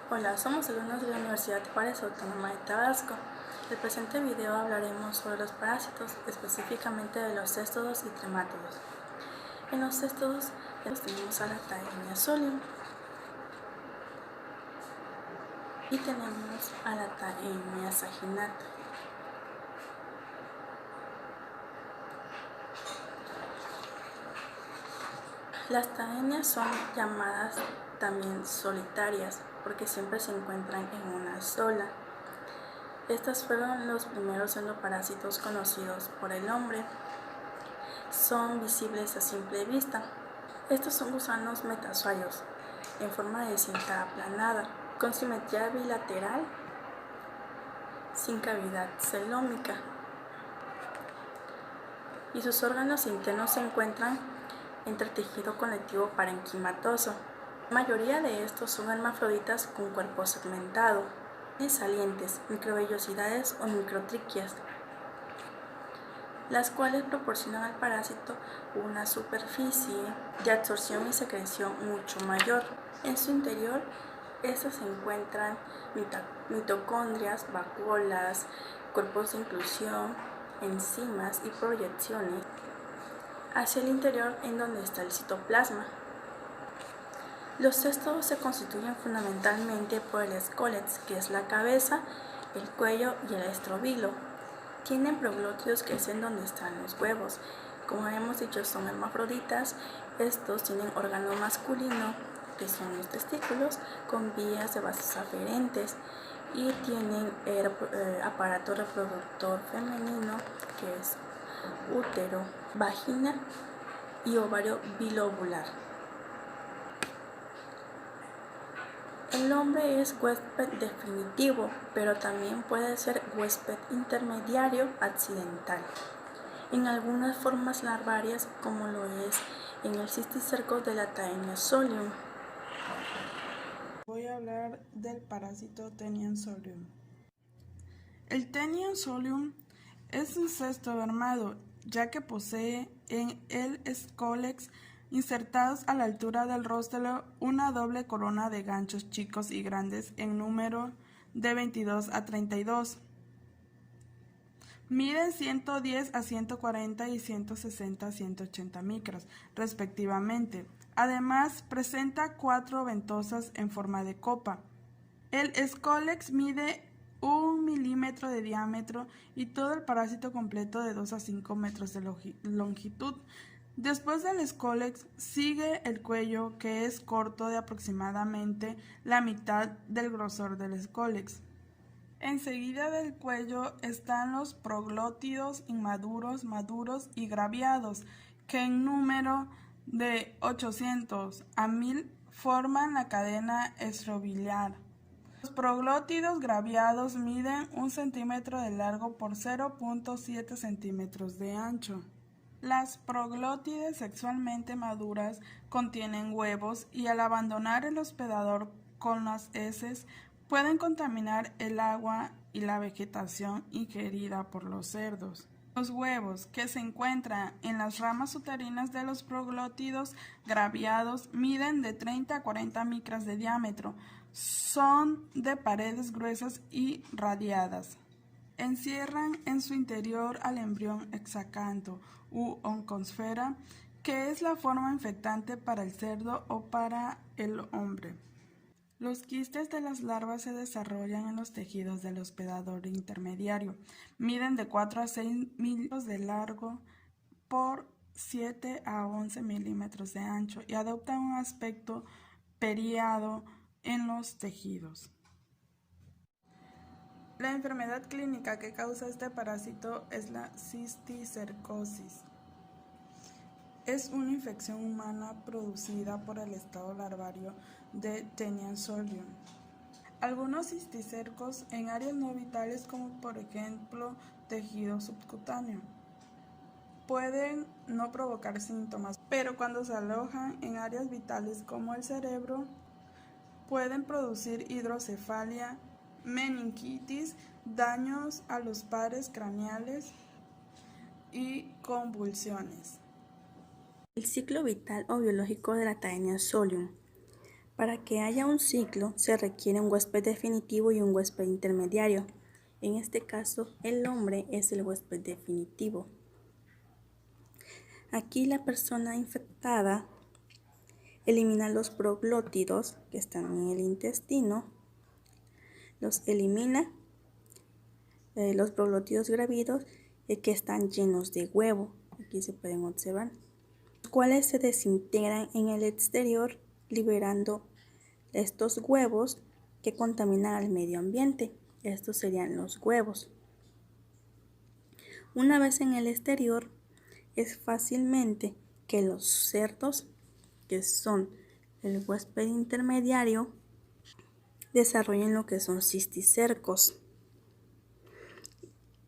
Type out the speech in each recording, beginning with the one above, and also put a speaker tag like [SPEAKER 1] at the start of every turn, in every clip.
[SPEAKER 1] Hola, somos alumnos de la Universidad Juárez Autónoma de Tabasco. En el presente video hablaremos sobre los parásitos, específicamente de los céstodos y tremátodos. En los céstodos tenemos a la Taenia solium y tenemos a la Taenia saginata. Las taenias son llamadas también solitarias porque siempre se encuentran en una sola. Estas fueron los primeros endoparásitos conocidos por el hombre. Son visibles a simple vista. Estos son gusanos metazoarios en forma de cinta aplanada, con simetría bilateral, sin cavidad celómica. Y sus órganos internos se encuentran entre tejido conectivo parenquimatoso. La mayoría de estos son hermafroditas con cuerpo segmentado, y salientes, microvellosidades o microtriquias, las cuales proporcionan al parásito una superficie de absorción y secreción mucho mayor. En su interior, estas se encuentran mitocondrias, vacuolas, cuerpos de inclusión, enzimas y proyecciones hacia el interior en donde está el citoplasma. Los céstodos se constituyen fundamentalmente por el escólex, que es la cabeza, el cuello y el estrobilo. Tienen proglótidos, que es en donde están los huevos. Como hemos dicho, son hermafroditas. Estos tienen órgano masculino, que son los testículos, con vías de vasos aferentes, y tienen aparato reproductor femenino, que es útero, vagina y ovario bilobular. El hombre es huésped definitivo, pero también puede ser huésped intermediario accidental en algunas formas larvarias, como lo es en el cisticerco de la Taenia solium.
[SPEAKER 2] Voy a hablar del parásito Taenia solium. El Taenia solium es un cesto armado, ya que posee en el escólex insertados a la altura del róstelo una doble corona de ganchos chicos y grandes en número de 22 a 32. Miden 110 a 140 y 160 a 180 micras, respectivamente. Además, presenta 4 ventosas en forma de copa. El escólex mide 1 milímetro de diámetro y todo el parásito completo de 2 a 5 metros de longitud. Después del escólex sigue el cuello, que es corto de aproximadamente la mitad del grosor del escólex. Enseguida del cuello están los proglótidos inmaduros, maduros y graviados, que en número de 800 a 1000 forman la cadena estrobiliar. Los proglótidos graviados miden 1 centímetro de largo por 0.7 centímetros de ancho. Las proglótides sexualmente maduras contienen huevos y al abandonar el hospedador con las heces pueden contaminar el agua y la vegetación ingerida por los cerdos. Los huevos, que se encuentran en las ramas uterinas de los proglótidos graviados, miden de 30 a 40 micras de diámetro. Son de paredes gruesas y radiadas. Encierran en su interior al embrión hexacanto u oncosfera, que es la forma infectante para el cerdo o para el hombre. Los quistes de las larvas se desarrollan en los tejidos del hospedador intermediario. Miden de 4 a 6 milímetros de largo por 7 a 11 milímetros de ancho y adoptan un aspecto periado en los tejidos. La enfermedad clínica que causa este parásito es la cisticercosis. Es una infección humana producida por el estado larvario de Taenia solium. Algunos cisticercos en áreas no vitales, como por ejemplo tejido subcutáneo, pueden no provocar síntomas, pero cuando se alojan en áreas vitales como el cerebro, pueden producir hidrocefalia, meningitis, daños a los pares craneales y convulsiones.
[SPEAKER 1] El ciclo vital o biológico de la Taenia solium. Para que haya un ciclo se requiere un huésped definitivo y un huésped intermediario. En este caso, el hombre es el huésped definitivo. Aquí la persona infectada elimina los proglótidos que están en el intestino, los elimina, los proglótidos grávidos que están llenos de huevo, aquí se pueden observar, los cuales se desintegran en el exterior liberando estos huevos que contaminan al medio ambiente. Estos serían los huevos. Una vez en el exterior, es fácilmente que los cerdos, que son el huésped intermediario, desarrollen lo que son cisticercos,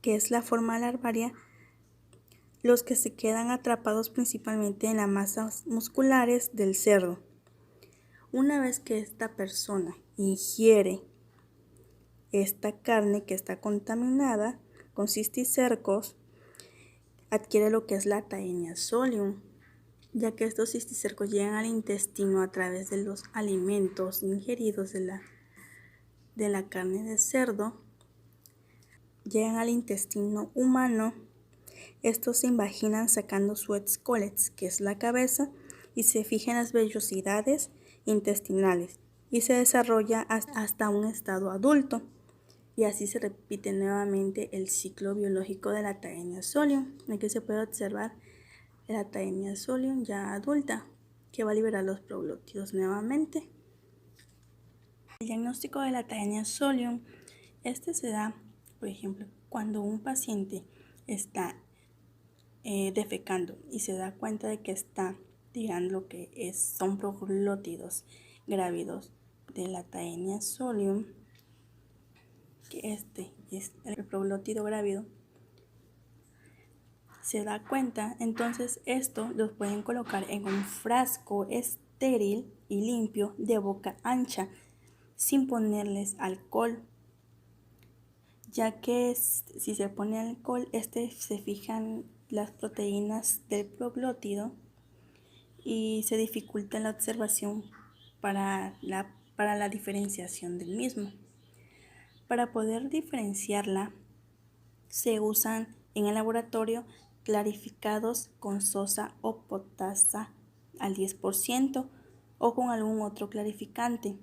[SPEAKER 1] que es la forma larvaria, los que se quedan atrapados principalmente en las masas musculares del cerdo. Una vez que esta persona ingiere esta carne que está contaminada con cisticercos, adquiere lo que es la Taenia solium, ya que estos cisticercos llegan al intestino a través de los alimentos ingeridos de la carne de cerdo, llegan al intestino humano. Estos se invaginan sacando su excólets, que es la cabeza, y se fijan en las vellosidades intestinales y se desarrolla hasta un estado adulto. Y así se repite nuevamente el ciclo biológico de la Taenia solium. Aquí se puede observar la Taenia solium ya adulta, que va a liberar los proglótidos nuevamente. El diagnóstico de la Taenia solium, se da, por ejemplo, cuando un paciente está defecando y se da cuenta de que está tirando lo que son proglótidos grávidos de la Taenia solium, que este es el proglótido grávido, se da cuenta, entonces esto los pueden colocar en un frasco estéril y limpio de boca ancha, sin ponerles alcohol, ya que si se pone alcohol, se fijan las proteínas del proglótido y se dificulta la observación para la diferenciación del mismo. Para poder diferenciarla, se usan en el laboratorio clarificados con sosa o potasa al 10% o con algún otro clarificante.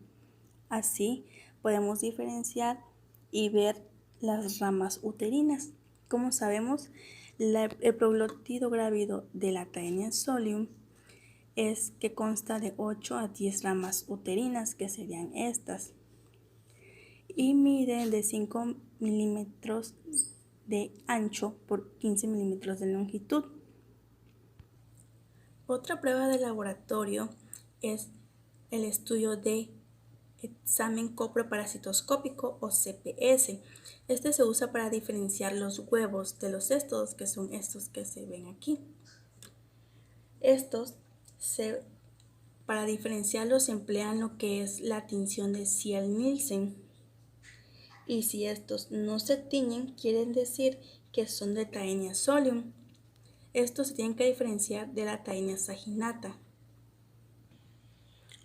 [SPEAKER 1] Así podemos diferenciar y ver las ramas uterinas. Como sabemos, el proglótido grávido de la Taenia solium es que consta de 8 a 10 ramas uterinas, que serían estas, y mide de 5 milímetros de ancho por 15 milímetros de longitud. Otra prueba de laboratorio es el estudio de examen coproparasitoscópico o CPS. Se usa para diferenciar los huevos de los cestos, que son estos que se ven aquí. Para diferenciarlos se emplean lo que es la tinción de Ziehl-Neelsen. Y si estos no se tiñen, quieren decir que son de Taenia solium. Estos se tienen que diferenciar de la Taenia saginata.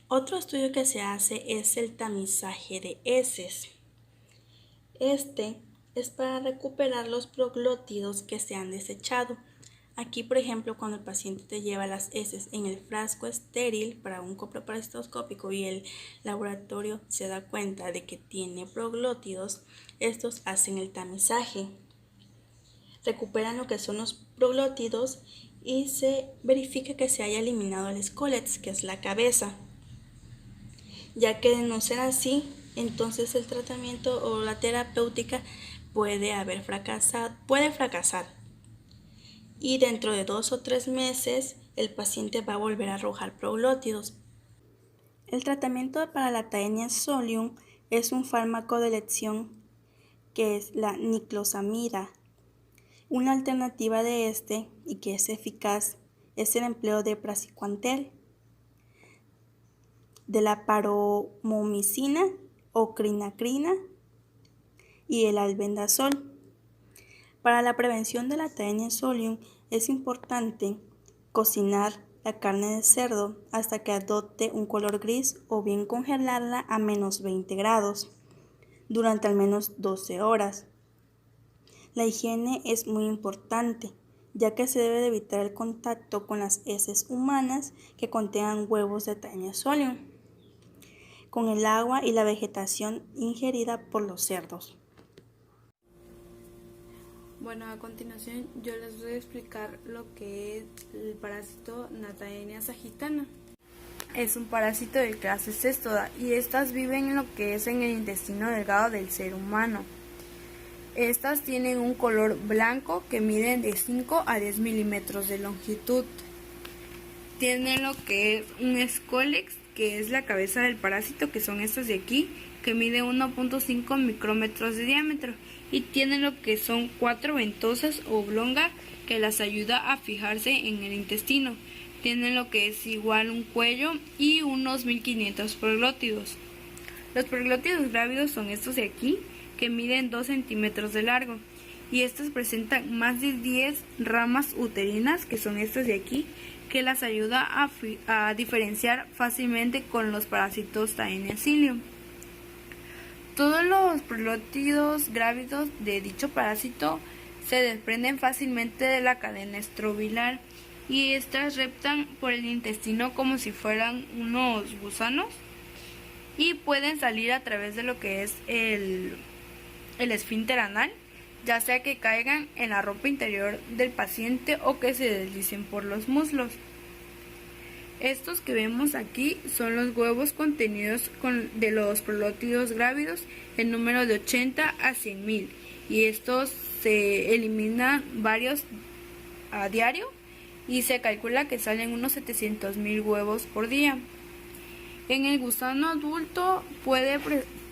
[SPEAKER 1] Otro estudio que se hace es el tamizaje de heces. Es para recuperar los proglótidos que se han desechado. Aquí, por ejemplo, cuando el paciente te lleva las heces en el frasco estéril para un coproparasitoscópico y el laboratorio se da cuenta de que tiene proglótidos, estos hacen el tamizaje. Recuperan lo que son los proglótidos y se verifica que se haya eliminado el escólets, que es la cabeza. Ya que de no ser así, entonces el tratamiento o la terapéutica puede fracasar. Y dentro de 2 o 3 meses el paciente va a volver a arrojar proglótidos. El tratamiento para la Taenia solium es un fármaco de elección que es la niclosamida. Una alternativa de y que es eficaz es el empleo de praziquantel, de la paromomicina o crinacrina y el albendazol. Para la prevención de la Taenia solium es importante cocinar la carne de cerdo hasta que adopte un color gris o bien congelarla a menos 20 grados durante al menos 12 horas. La higiene es muy importante, ya que se debe de evitar el contacto con las heces humanas que contengan huevos de Taenia solium, con el agua y la vegetación ingerida por los cerdos.
[SPEAKER 2] Bueno, a continuación yo les voy a explicar lo que es el parásito Nataenia sagittana. Es un parásito de clase cestoda y estas viven en lo que es en el intestino delgado del ser humano. Estas tienen un color blanco que miden de 5 a 10 milímetros de longitud. Tienen lo que es un escólex, que es la cabeza del parásito, que son estas de aquí, que mide 1.5 micrómetros de diámetro. Y tienen lo que son 4 ventosas oblongas que las ayuda a fijarse en el intestino. Tienen lo que es igual un cuello y unos 1500 proglótidos. Los proglótidos grávidos son estos de aquí, que miden 2 centímetros de largo, y estos presentan más de 10 ramas uterinas, que son estas de aquí, que las ayuda a diferenciar fácilmente con los parásitos Taenia solium. Todos los proglótidos grávidos de dicho parásito se desprenden fácilmente de la cadena estrobilar y estas reptan por el intestino como si fueran unos gusanos y pueden salir a través de lo que es el esfínter anal, ya sea que caigan en la ropa interior del paciente o que se deslicen por los muslos. Estos que vemos aquí son los huevos contenidos de los proglótidos grávidos en número de 80 a 100.000 y estos se eliminan varios a diario y se calcula que salen unos 700.000 huevos por día. En el gusano adulto puede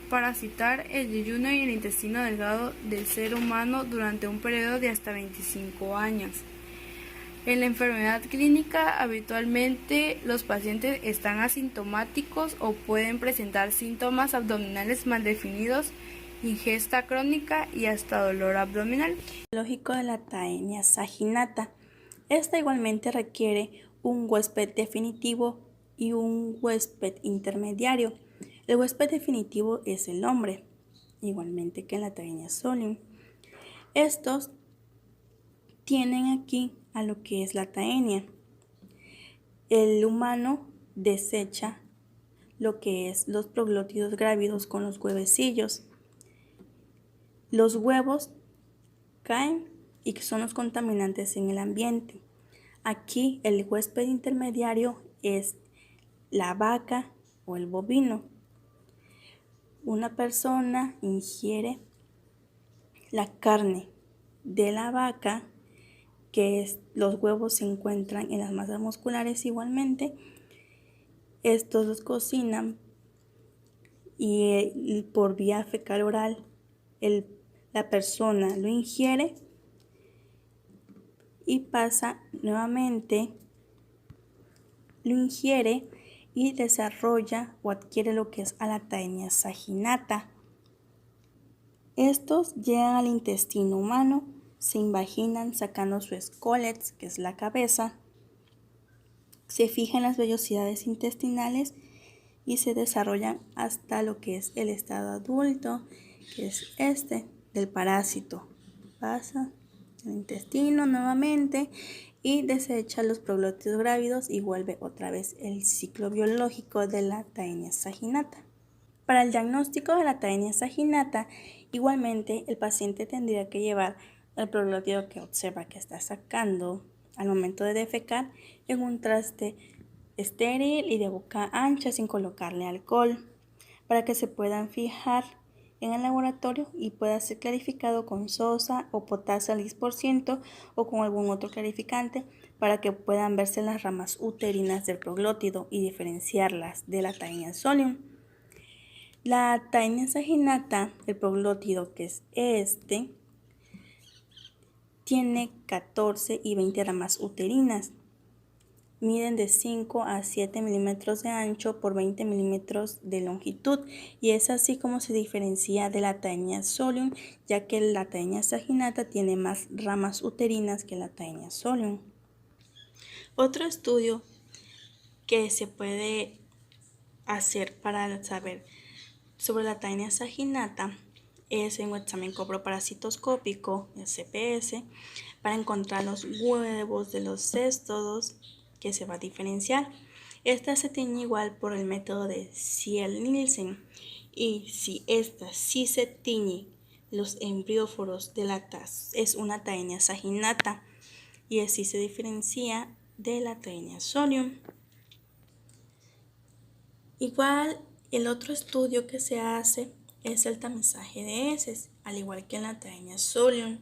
[SPEAKER 2] parasitar el yeyuno y el intestino delgado del ser humano durante un periodo de hasta 25 años. En la enfermedad clínica, habitualmente los pacientes están asintomáticos o pueden presentar síntomas abdominales mal definidos, ingesta crónica y hasta dolor abdominal.
[SPEAKER 1] Lógico de la Taenia saginata. Esta igualmente requiere un huésped definitivo y un huésped intermediario. El huésped definitivo es el hombre, igualmente que en la Taenia solium. Estos tienen aquí a lo que es la taenia. El humano desecha lo que es los proglótidos grávidos con los huevecillos. Los huevos caen y son los contaminantes en el ambiente. Aquí el huésped intermediario es la vaca o el bovino. Una persona ingiere la carne de la vaca, que los huevos se encuentran en las masas musculares igualmente. Estos los cocinan y por vía fecal oral la persona lo ingiere y pasa nuevamente, lo ingiere y desarrolla o adquiere lo que es a la Taenia saginata. Estos llegan al intestino humano, se invaginan sacando su escólex, que es la cabeza, se fijan las vellosidades intestinales y se desarrollan hasta lo que es el estado adulto, que es este del parásito. Pasa al intestino nuevamente y desecha los proglótidos grávidos y vuelve otra vez el ciclo biológico de la Taenia saginata. Para el diagnóstico de la Taenia saginata, igualmente el paciente tendría que llevar el proglótido que observa que está sacando al momento de defecar en un traste estéril y de boca ancha sin colocarle alcohol, para que se puedan fijar en el laboratorio y pueda ser clarificado con sosa o potasio al 10% o con algún otro clarificante, para que puedan verse las ramas uterinas del proglótido y diferenciarlas de la Taenia solium. La Taenia saginata, el proglótido que es este, tiene 14 y 20 ramas uterinas. Miden de 5 a 7 milímetros de ancho por 20 milímetros de longitud y es así como se diferencia de la Taenia solium, ya que la Taenia saginata tiene más ramas uterinas que la Taenia solium. Otro estudio que se puede hacer para saber sobre la taenia saginata es en un examen coproparasitoscópico, el CPS, para encontrar los huevos de los céstodos que se va a diferenciar. Esta se tiñe igual por el método de Ziehl-Neelsen, y si esta sí se tiñe los embrióforos de la TAS, es una taenia saginata, y así se diferencia de la taenia solium. Igual, el otro estudio que se hace es el tamizaje de heces, al igual que en la taenia solium,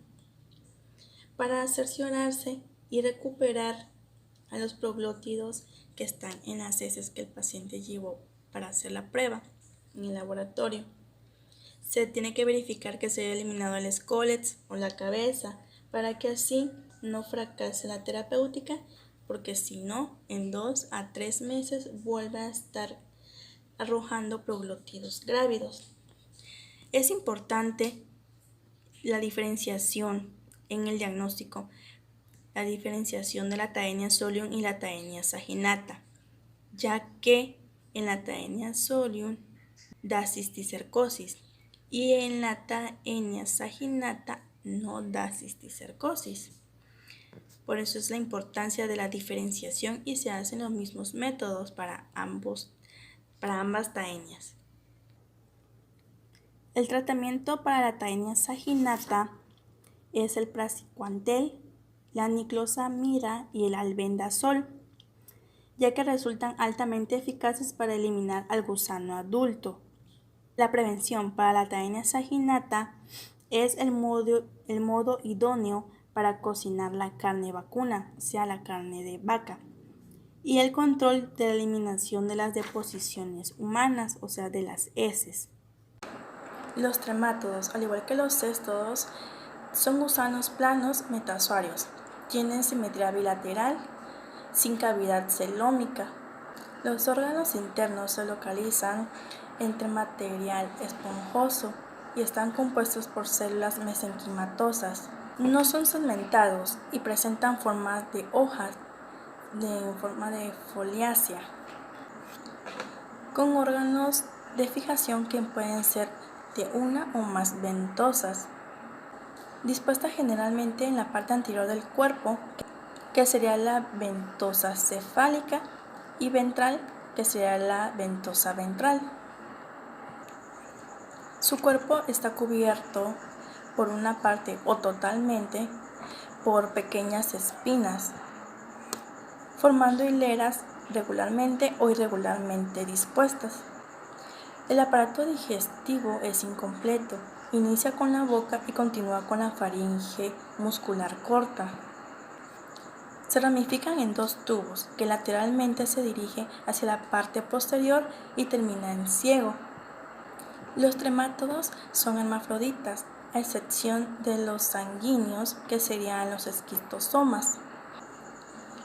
[SPEAKER 1] para cerciorarse y recuperar a los proglótidos que están en las heces que el paciente llevó para hacer la prueba en el laboratorio. Se tiene que verificar que se haya eliminado el escólex o la cabeza para que así no fracase la terapéutica, porque si no, en 2 a 3 meses vuelve a estar arrojando proglótidos grávidos. Es importante la diferenciación en el diagnóstico, la diferenciación de la taenia solium y la taenia saginata, ya que en la taenia solium da cisticercosis y en la taenia saginata no da cisticercosis. Por eso es la importancia de la diferenciación y se hacen los mismos métodos para ambas taenias. El tratamiento para la taenia saginata es el praziquantel, la niclosamida y el albendazol, ya que resultan altamente eficaces para eliminar al gusano adulto. La prevención para la taenia saginata es el modo idóneo para cocinar la carne vacuna, o sea, la carne de vaca, y el control de la eliminación de las deposiciones humanas, o sea, de las heces. Los tremátodos, al igual que los céstodos, son gusanos planos metazoarios. Tienen simetría bilateral, sin cavidad celómica. Los órganos internos se localizan entre material esponjoso y están compuestos por células mesenquimatosas. No son segmentados y presentan formas de hojas en forma de foliácea, con órganos de fijación que pueden ser de una o más ventosas, dispuestas generalmente en la parte anterior del cuerpo, que sería la ventosa cefálica, y ventral, que sería la ventosa ventral. Su cuerpo está cubierto por una parte o totalmente por pequeñas espinas, formando hileras regularmente o irregularmente dispuestas. El aparato digestivo es incompleto, inicia con la boca y continúa con la faringe muscular corta. Se ramifican en 2 tubos que lateralmente se dirigen hacia la parte posterior y termina en ciego. Los tremátodos son hermafroditas, a excepción de los sanguíneos, que serían los esquistosomas.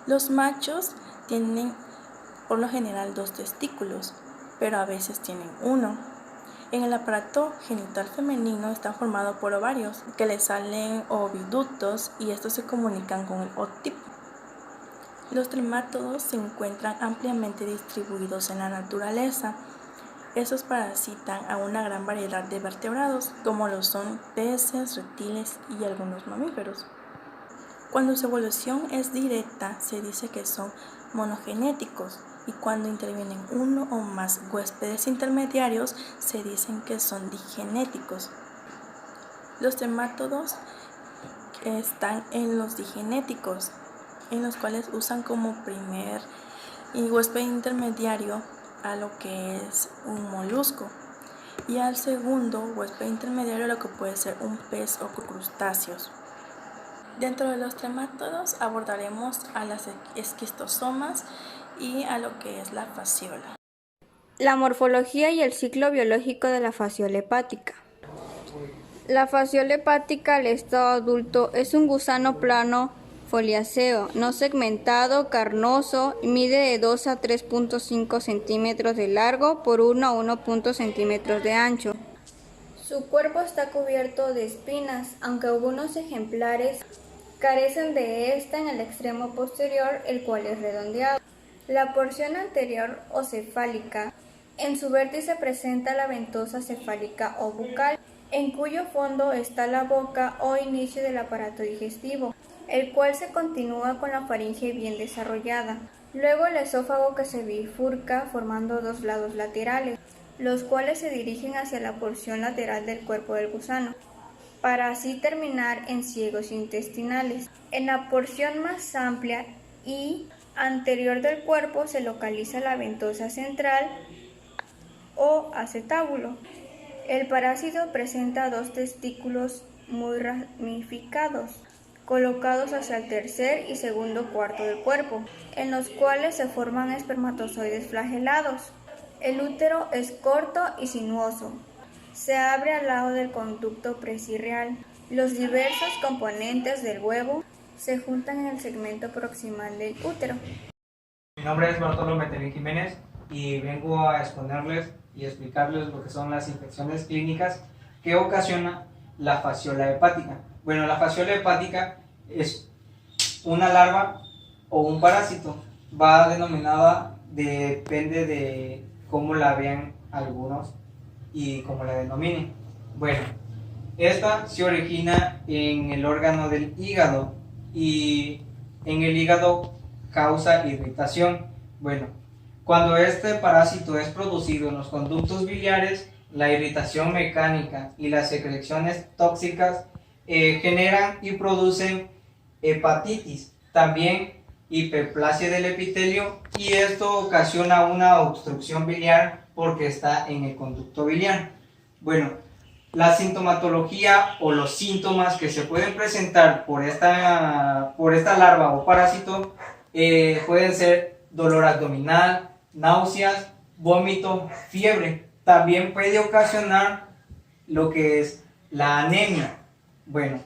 [SPEAKER 1] Los machos tienen por lo general 2 testículos, pero a veces tienen 1. En el aparato genital femenino está formado por ovarios que le salen oviductos, y estos se comunican con el otipo. Los tremátodos se encuentran ampliamente distribuidos en la naturaleza. Estos parasitan a una gran variedad de vertebrados, como lo son peces, reptiles y algunos mamíferos. Cuando su evolución es directa, se dice que son monogenéticos, y cuando intervienen uno o más huéspedes intermediarios, se dicen que son digenéticos. Los tremátodos están en los digenéticos, en los cuales usan como primer huésped intermediario a lo que es un molusco, y al segundo huésped intermediario lo que puede ser un pez o crustáceos. Dentro de los tremátodos abordaremos a las esquistosomas y a lo que es la fasciola.
[SPEAKER 3] La morfología y el ciclo biológico de la fasciola hepática. La fasciola hepática al estado adulto es un gusano plano foliáceo, no segmentado, carnoso, mide de 2 a 3.5 centímetros de largo por 1 a 1.0 centímetros de ancho. Su cuerpo está cubierto de espinas, aunque algunos ejemplares carecen de esta en el extremo posterior, el cual es redondeado. La porción anterior o cefálica, en su vértice presenta la ventosa cefálica o bucal, en cuyo fondo está la boca o inicio del aparato digestivo, el cual se continúa con la faringe bien desarrollada. Luego el esófago que se bifurca formando dos lados laterales, los cuales se dirigen hacia la porción lateral del cuerpo del gusano, para así terminar en ciegos intestinales. En la porción más amplia y anterior del cuerpo se localiza la ventosa central o acetábulo. El parásito presenta dos testículos muy ramificados, colocados hacia el tercer y segundo cuarto del cuerpo, en los cuales se forman espermatozoides flagelados. El útero es corto y sinuoso. Se abre al lado del conducto precirreal. Los diversos componentes del huevo se juntan en el segmento proximal del útero.
[SPEAKER 4] Mi nombre es Bartolo Metelín Jiménez y vengo a exponerles y explicarles lo que son las infecciones clínicas que ocasiona la fasciola hepática. Bueno, la fasciola hepática es una larva o un parásito. Va denominada, depende de cómo la vean algunos y cómo la denominen. Bueno, esta se origina en el órgano del hígado y en el hígado causa irritación. Bueno, cuando este parásito es producido en los conductos biliares, la irritación mecánica y las secreciones tóxicas generan y producen hepatitis, también hiperplasia del epitelio, y esto ocasiona una obstrucción biliar porque está en el conducto biliar. Bueno, la sintomatología o los síntomas que se pueden presentar por esta larva o parásito pueden ser dolor abdominal, náuseas, vómito, fiebre. También puede ocasionar lo que es la anemia. Bueno,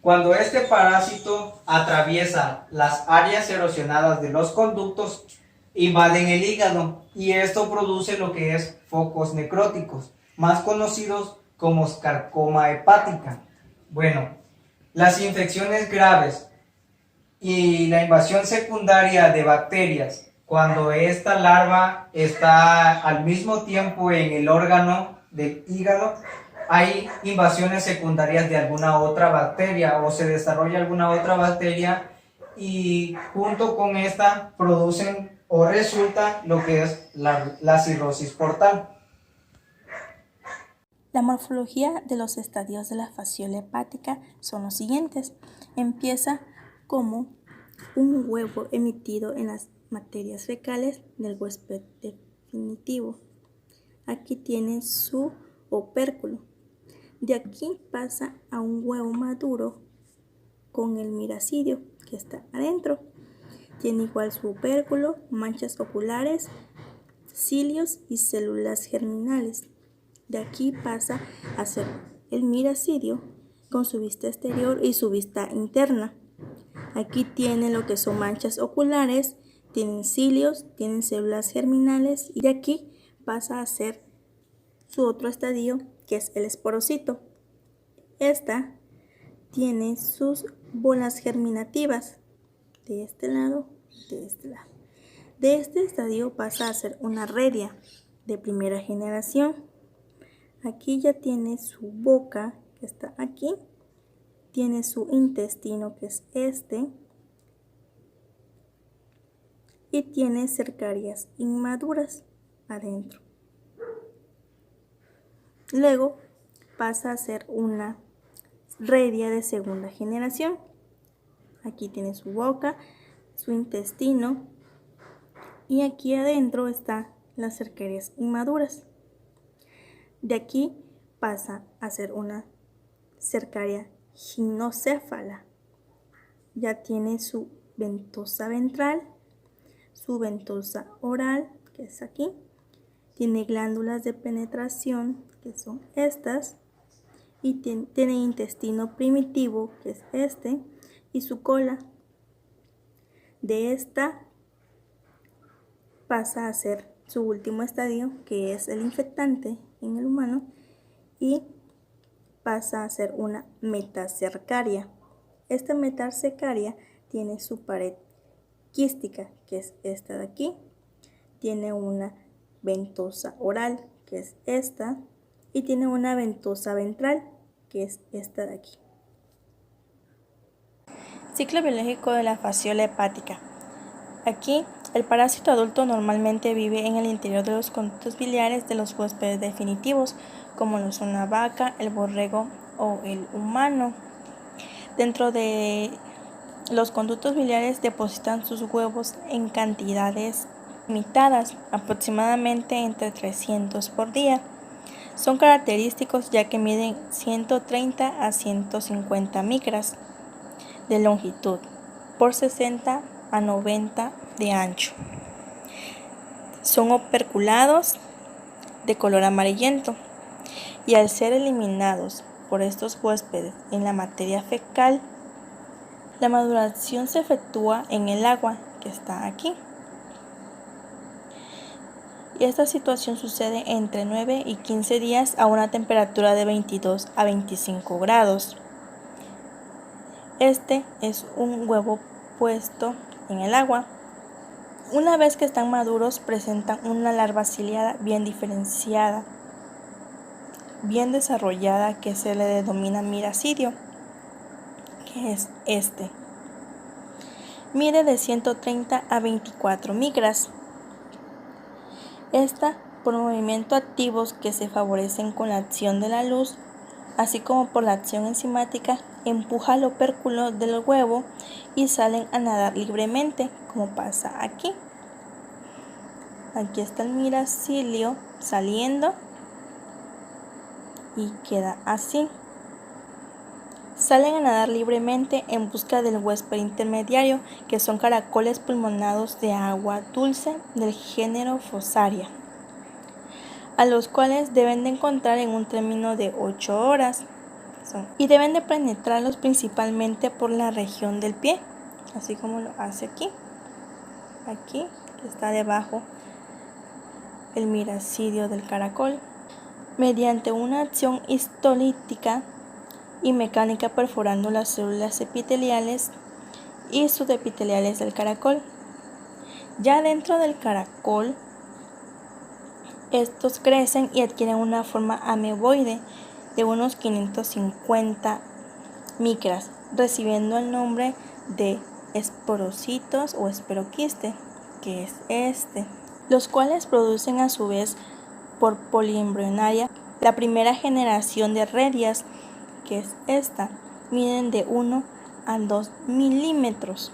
[SPEAKER 4] cuando este parásito atraviesa las áreas erosionadas de los conductos, invaden el hígado y esto produce lo que es focos necróticos, más conocidos como sarcoma hepática. Bueno, las infecciones graves y la invasión secundaria de bacterias, cuando esta larva está al mismo tiempo en el órgano del hígado, hay invasiones secundarias de alguna otra bacteria o se desarrolla alguna otra bacteria y junto con esta producen o resulta lo que es la cirrosis portal.
[SPEAKER 1] La morfología de los estadios de la fasciola hepática son los siguientes. Empieza como un huevo emitido en las materias fecales del huésped definitivo. Aquí tiene su opérculo. De aquí pasa a un huevo maduro con el miracidio que está adentro. Tiene igual su opérculo, manchas oculares, cilios y células germinales. De aquí pasa a ser el miracidio con su vista exterior y su vista interna. Aquí tiene lo que son manchas oculares, tienen cilios, tienen células germinales y de aquí pasa a ser su otro estadio que es el esporocito. Esta tiene sus bolas germinativas de este lado, de este lado. De este estadio pasa a ser una redia de primera generación. Aquí ya tiene su boca que está aquí, tiene su intestino que es este y tiene cercarias inmaduras adentro. Luego pasa a ser una redia de segunda generación. Aquí tiene su boca, su intestino y aquí adentro están las cercarias inmaduras. De aquí pasa a ser una cercaria ginocéfala. Ya tiene su ventosa ventral, su ventosa oral, que es aquí. Tiene glándulas de penetración, que son estas. Y tiene intestino primitivo, que es este, y su cola. De esta pasa a ser su último estadio, que es el infectante en el humano, y pasa a ser una metacercaria. Esta metacercaria tiene su pared quística, que es esta de aquí, tiene una ventosa oral, que es esta, y tiene una ventosa ventral, que es esta de aquí. Ciclo biológico de la fasciola hepática. Aquí, el parásito adulto normalmente vive en el interior de los conductos biliares de los huéspedes definitivos, como lo son la vaca, el borrego o el humano. Dentro de los conductos biliares depositan sus huevos en cantidades limitadas, aproximadamente entre 300 por día. Son característicos ya que miden 130 a 150 micras de longitud por 60 a 90 de ancho. Son operculados de color amarillento y al ser eliminados por estos huéspedes en la materia fecal, la maduración se efectúa en el agua que está aquí. Y esta situación sucede entre 9 y 15 días a una temperatura de 22 a 25 grados. Este es un huevo puesto en el agua. Una vez que están maduros, presentan una larva ciliada bien diferenciada, bien desarrollada, que se le denomina miracidio, que es este. Mide de 130 a 24 micras. Esta, por movimientos activos que se favorecen con la acción de la luz, así como por la acción enzimática, empuja el opérculo del huevo y salen a nadar libremente, como pasa aquí. Aquí está el miracilio saliendo y queda así. Salen a nadar libremente en busca del huésped intermediario, que son caracoles pulmonados de agua dulce del género Fussaria, a los cuales deben de encontrar en un término de 8 horas y deben de penetrarlos principalmente por la región del pie, así como lo hace aquí que está debajo el miracidio del caracol, mediante una acción histolítica y mecánica, perforando las células epiteliales y subepiteliales del caracol. Ya dentro del caracol, estos crecen y adquieren una forma ameboide de unos 550 micras, recibiendo el nombre de esporocitos o esporoquiste, que es este, los cuales producen a su vez por poliembrionaria la primera generación de redias, que es esta. Miden de 1 a 2 milímetros.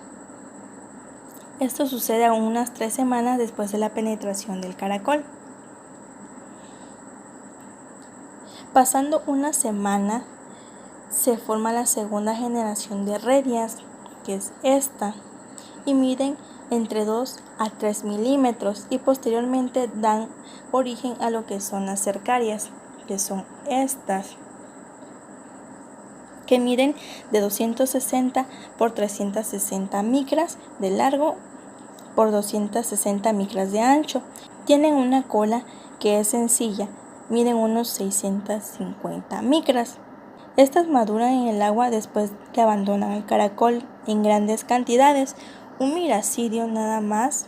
[SPEAKER 1] Esto sucede a unas 3 semanas después de la penetración del caracol. Pasando una semana, se forma la segunda generación de redias, que es esta, y miden entre 2 a 3 milímetros y posteriormente dan origen a lo que son las cercarias, que son estas, que miden de 260 por 360 micras de largo por 260 micras de ancho. Tienen una cola que es sencilla, miden unos 650 micras. Estas maduran en el agua después que abandonan el caracol en grandes cantidades. Un miracidio nada más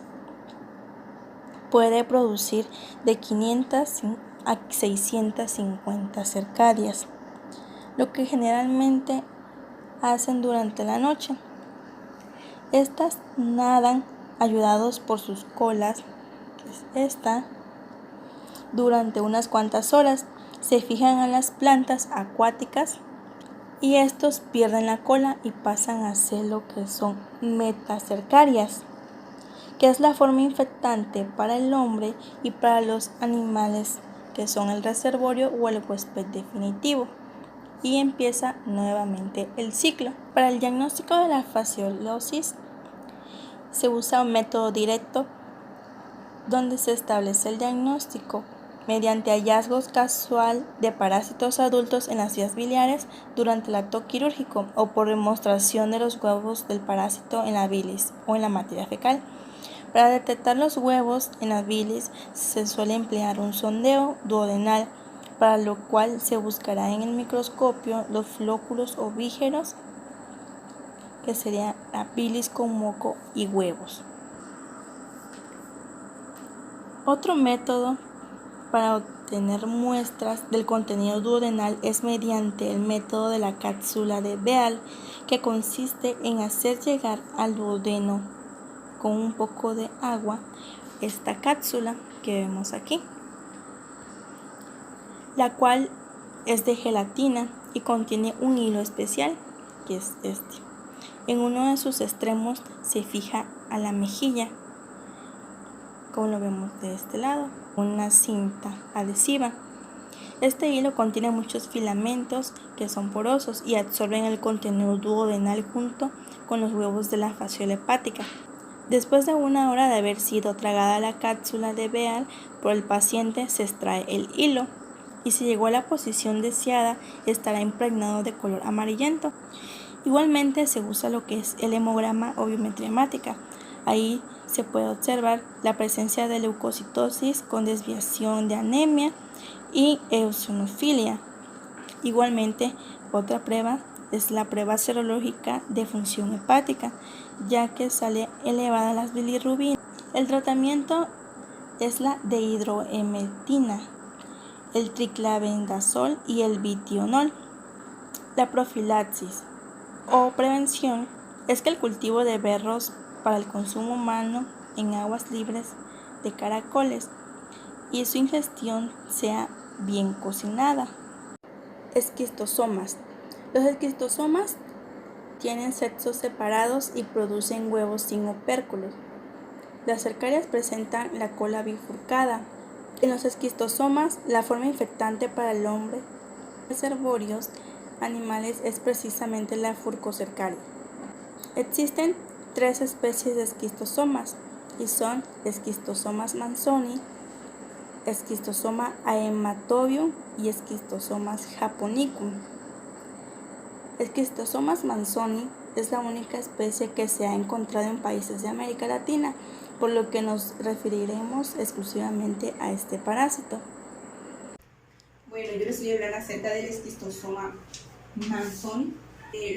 [SPEAKER 1] puede producir de 500 a 650 cercarias, lo que generalmente hacen durante la noche. Estas nadan ayudados por sus colas, que es esta, durante unas cuantas horas. Se fijan a las plantas acuáticas y estos pierden la cola y pasan a ser lo que son metacercarias, que es la forma infectante para el hombre y para los animales, que son el reservorio o el huésped definitivo. Y empieza nuevamente el ciclo. Para el diagnóstico de la fasciolosis se usa un método directo, donde se establece el diagnóstico mediante hallazgos casual de parásitos adultos en las vías biliares durante el acto quirúrgico o por demostración de los huevos del parásito en la bilis o en la materia fecal. Para detectar los huevos en la bilis se suele emplear un sondeo duodenal, para lo cual se buscará en el microscopio los flóculos ovígeros, que sería la bilis con moco y huevos. Otro método para obtener muestras del contenido duodenal es mediante el método de la cápsula de Beal, que consiste en hacer llegar al duodeno con un poco de agua esta cápsula que vemos aquí, la cual es de gelatina y contiene un hilo especial, que es este. En uno de sus extremos se fija a la mejilla, como lo vemos de este lado, una cinta adhesiva. Este hilo contiene muchos filamentos que son porosos y absorben el contenido duodenal junto con los huevos de la fasciola hepática. Después de 1 hora de haber sido tragada la cápsula de Beal por el paciente, se extrae el hilo y si llegó a la posición deseada estará impregnado de color amarillento. Igualmente se usa lo que es el hemograma o biometría hemática. Ahí se puede observar la presencia de leucocitosis con desviación de anemia y eosinofilia. Igualmente, otra prueba es la prueba serológica de función hepática, ya que sale elevada las bilirrubinas. El tratamiento es la dehidroemetina, el triclavendazol y el vitionol. La profilaxis o prevención es que el cultivo de berros para el consumo humano en aguas libres de caracoles y su ingestión sea bien cocinada. Esquistosomas. Los esquistosomas tienen sexos separados y producen huevos sin opérculos. Las cercarias presentan la cola bifurcada. En los esquistosomas, la forma infectante para el hombre de herbóreos animales es precisamente la furcocercaria. Existen 3 especies de esquistosomas y son esquistosomas manzoni, esquistosoma haematobium y esquistosomas japonicum. Esquistosomas manzoni es la única especie que se ha encontrado en países de América Latina, por lo que nos referiremos exclusivamente a este parásito.
[SPEAKER 5] Bueno, yo les voy a hablar acerca del esquistosoma manzoni.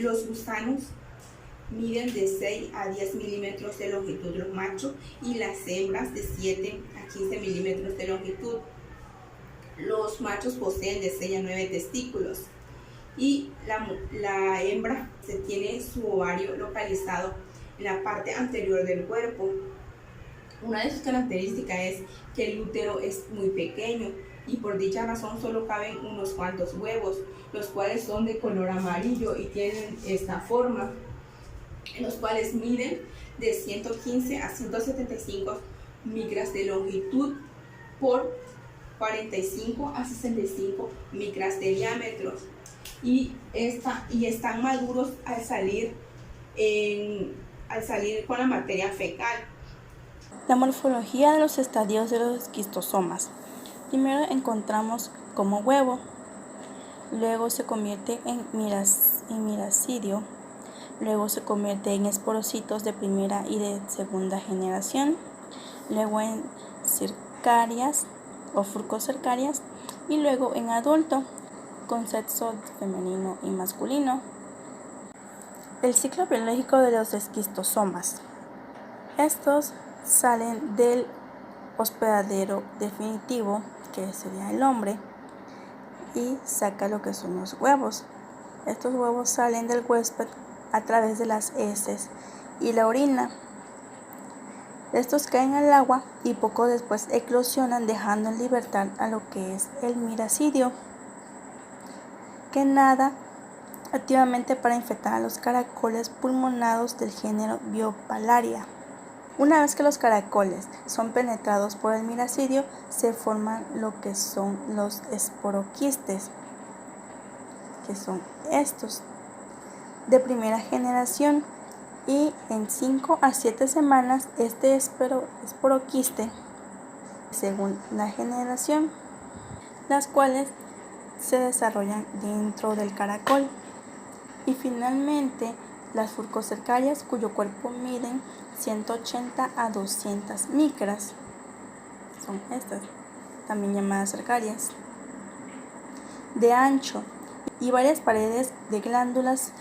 [SPEAKER 5] Los gusanos miden de 6 a 10 milímetros de longitud los machos y las hembras de 7 a 15 milímetros de longitud. Los machos poseen de 6 a 9 testículos y la hembra se tiene su ovario localizado en la parte anterior del cuerpo. Una de sus características es que el útero es muy pequeño y por dicha razón solo caben unos cuantos huevos, los cuales son de color amarillo y tienen esta forma, en los cuales miden de 115 a 175 micras de longitud por 45 a 65 micras de diámetro y están maduros al salir con la materia fecal.
[SPEAKER 1] La morfología de los estadios de los esquistosomas. Primero encontramos como huevo, luego se convierte en miracidio, luego se convierte en esporocitos de primera y de segunda generación, luego en cercarias o furcocercarias y luego en adulto con sexo femenino y masculino. El ciclo biológico de los esquistosomas. Estos salen del hospedadero definitivo, que sería el hombre, y saca lo que son los huevos. Estos huevos salen del huésped a través de las heces y la orina. Estos caen al agua y poco después eclosionan, dejando en libertad a lo que es el miracidio, que nada activamente para infectar a los caracoles pulmonados del género Biopalaria. Una vez que los caracoles son penetrados por el miracidio, se forman lo que son los esporoquistes, que son estos de primera generación, y en 5 a 7 semanas este esporoquiste segunda generación, las cuales se desarrollan dentro del caracol. Y finalmente las furcocercarias, cuyo cuerpo miden 180 a 200 micras, son estas, también llamadas cercarias, de ancho y varias paredes de glándulas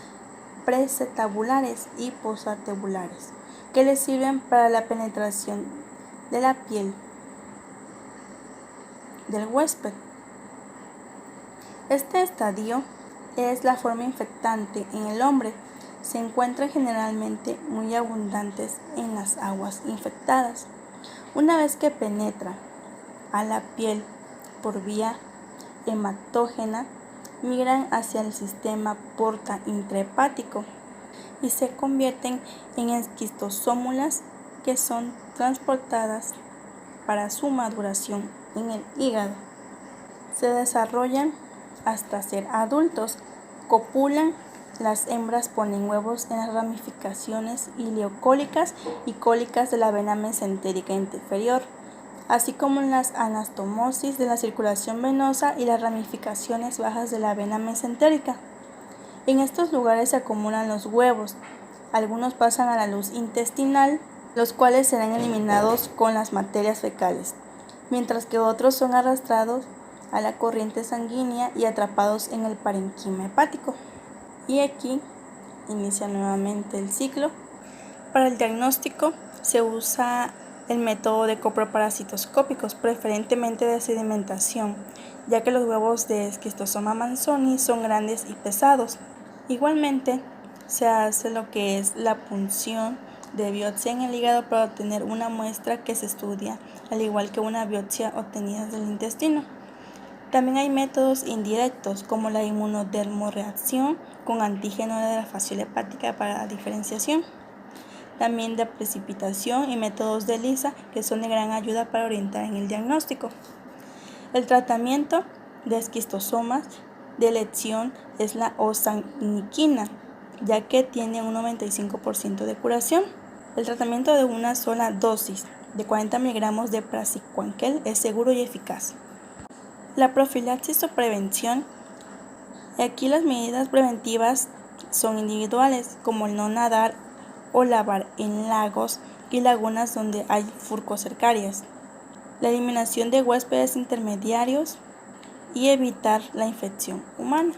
[SPEAKER 1] presetabulares y posatabulares que les sirven para la penetración de la piel. del huésped. Este estadio es la forma infectante en el hombre. Se encuentran generalmente muy abundantes en las aguas infectadas. Una vez que penetra a la piel por vía hematógena, migran hacia el sistema porta intrahepático y se convierten en esquistosómulas que son transportadas para su maduración en el hígado. Se desarrollan hasta ser adultos, copulan, las hembras ponen huevos en las ramificaciones ileocólicas y cólicas de la vena mesentérica inferior, así como en las anastomosis de la circulación venosa y las ramificaciones bajas de la vena mesentérica. En estos lugares se acumulan los huevos. Algunos pasan a la luz intestinal, los cuales serán eliminados con las materias fecales, mientras que otros son arrastrados a la corriente sanguínea y atrapados en el parenquima hepático. Y aquí inicia nuevamente el ciclo. Para el diagnóstico se usa el método de coproparasitoscópicos, preferentemente de sedimentación, ya que los huevos de Schistosoma manzoni son grandes y pesados. Igualmente, se hace lo que es la punción de biopsia en el hígado para obtener una muestra que se estudia, al igual que una biopsia obtenida del intestino. También hay métodos indirectos, como la inmunodermoreacción con antígeno de la fasciola hepática para la diferenciación. También de precipitación y métodos de ELISA, que son de gran ayuda para orientar en el diagnóstico. El tratamiento de esquistosomas de elección es la oxaliquina, ya que tiene un 95% de curación. El tratamiento de una sola dosis de 40 miligramos de praziquantel es seguro y eficaz. La profilaxis o prevención. Aquí las medidas preventivas son individuales, como el no nadar o lavar en lagos y lagunas donde hay furcocercarias, la eliminación de huéspedes intermediarios y evitar la infección humana.